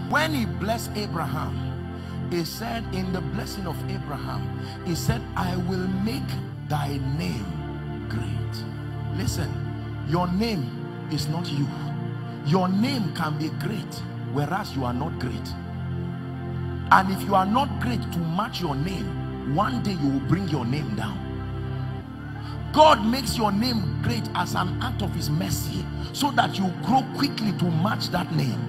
When he blessed Abraham, he said, in the blessing of Abraham, he said, I will make thy name great. Listen, your name is not you. Your name can be great, whereas you are not great. And if you are not great to match your name, one day you will bring your name down. God makes your name great as an act of his mercy, so that you grow quickly to match that name.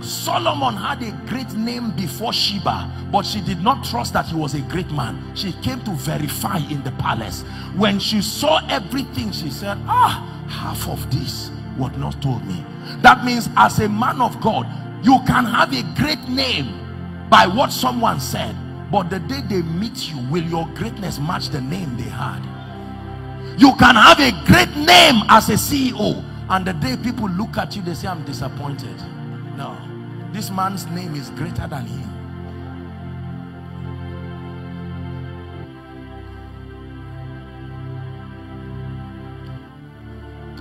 Solomon had a great name before Sheba, but she did not trust that he was a great man. She came to verify in the palace. When she saw everything, she said, half of this was not told me. That means as a man of God, you can have a great name by what someone said, but the day they meet you, will your greatness match the name they had? You can have a great name as a CEO, and the day people look at you, they say, I'm disappointed. No, this man's name is greater than him.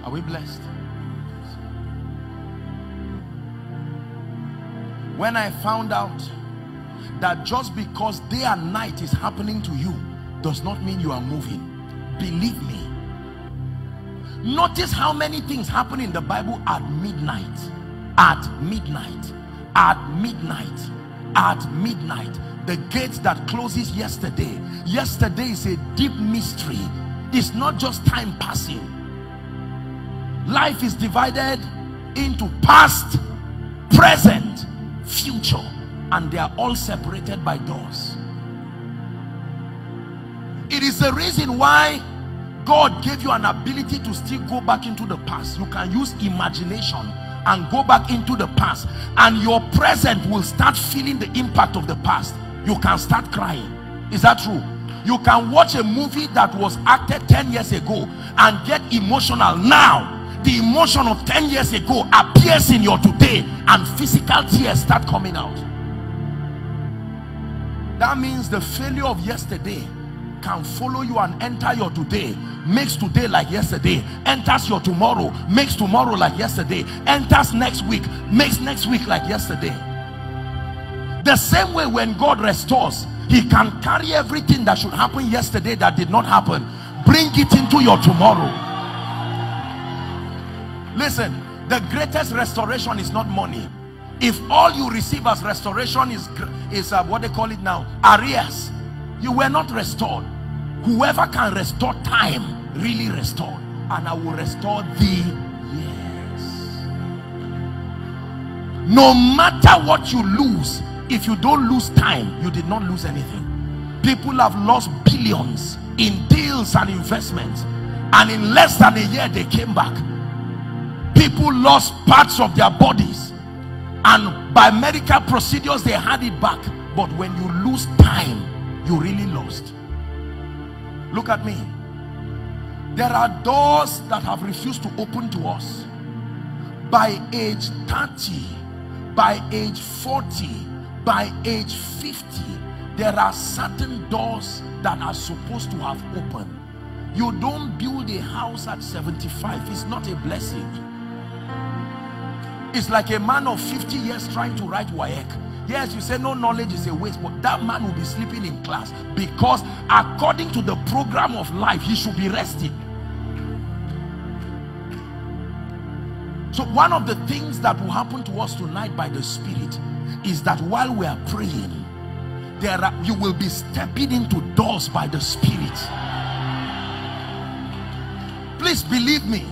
Are we blessed? When I found out that just because day and night is happening to you does not mean you are moving, believe me. Notice how many things happen in the Bible at midnight. At midnight. At midnight. At midnight. The gate that closes yesterday. Yesterday is a deep mystery. It's not just time passing. Life is divided into past, present, future, and they are all separated by doors. It is the reason why God gave you an ability to still go back into the past. You can use imagination and go back into the past, and your present will start feeling the impact of the past. You can start crying. Is that true? You can watch a movie that was acted 10 years ago and get emotional now. The emotion of 10 years ago appears in your today, and physical tears start coming out. That means the failure of yesterday can follow you and enter your today, makes today like yesterday, enters your tomorrow, makes tomorrow like yesterday, enters next week, makes next week like yesterday. The same way when God restores, he can carry everything that should happen yesterday that did not happen, bring it into your tomorrow. Listen, the greatest restoration is not money. If all you receive as restoration is what they call it now, arrears, you were not restored. Whoever can restore time really restored. And I will restore thee. Yes. No matter what you lose, if you don't lose time, you did not lose anything. People have lost billions in deals and investments, and in less than a year they came back. People lost parts of their bodies, and by medical procedures they had it back. But when you lose time, you really lost. Look at me. There are doors that have refused to open to us. By age 30, by age 40, by age 50, there are certain doors that are supposed to have opened. You don't build a house at 75. It's not a blessing. It's like a man of 50 years trying to write WAEC. Yes, you say no knowledge is a waste, but that man will be sleeping in class, because according to the program of life, he should be resting. So one of the things that will happen to us tonight by the Spirit is that while we are praying, you will be stepping into doors by the Spirit. Please believe me.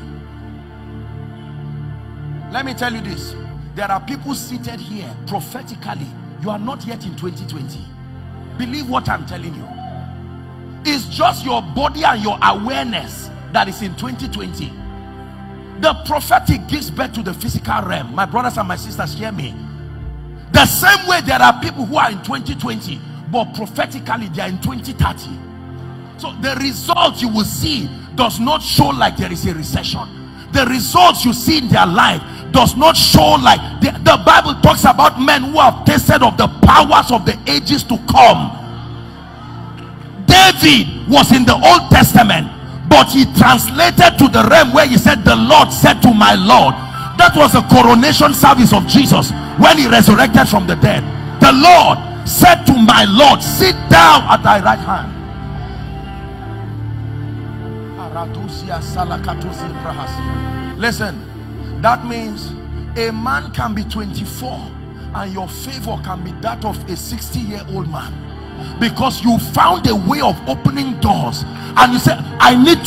Let me tell you this. There are people seated here prophetically. You are not yet in 2020. Believe what I'm telling you. It's just your body and your awareness that is in 2020. The prophetic gives birth to the physical realm. My brothers and my sisters, hear me. The same way there are people who are in 2020, but prophetically they are in 2030. So the result you will see does not show like there is a recession. The results you see in their life does not show like the Bible talks about men who have tasted of the powers of the ages to come. David was in the Old Testament, but he translated to the realm where he said, the Lord said to my Lord. That was the coronation service of Jesus when he resurrected from the dead. The Lord said to my Lord, sit down at thy right hand. Listen, that means a man can be 24 and your favor can be that of a 60-year-old man, because you found a way of opening doors and you said, I need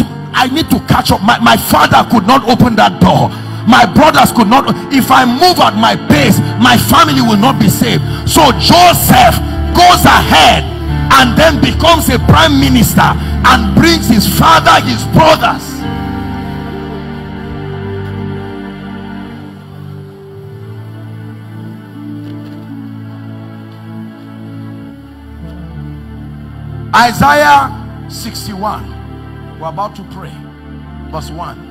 to catch up. My father could not open that door, my brothers could not. If I move at my pace, my family will not be saved. So Joseph goes ahead and then becomes a prime minister and brings his father, his brothers. Isaiah 61, we're about to pray, verse 1.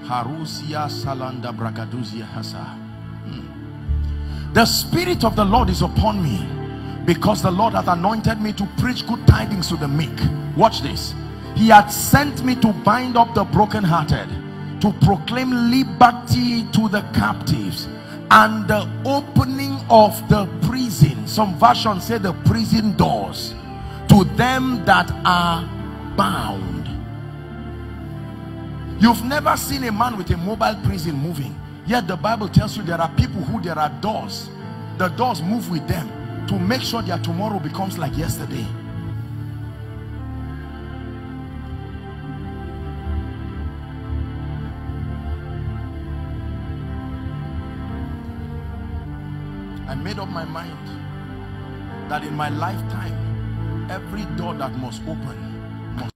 Harusia salanda bragaduzia hasa. The Spirit of the Lord is upon me, because the Lord hath anointed me to preach good tidings to the meek. Watch this. He hath sent me to bind up the brokenhearted, to proclaim liberty to the captives, and the opening of the prison, some versions say the prison doors, to them that are bound. You've never seen a man with a mobile prison moving, yet the Bible tells you there are people who, there are doors, the doors move with them to make sure their tomorrow becomes like yesterday. I made up my mind that in my lifetime, every door that must open,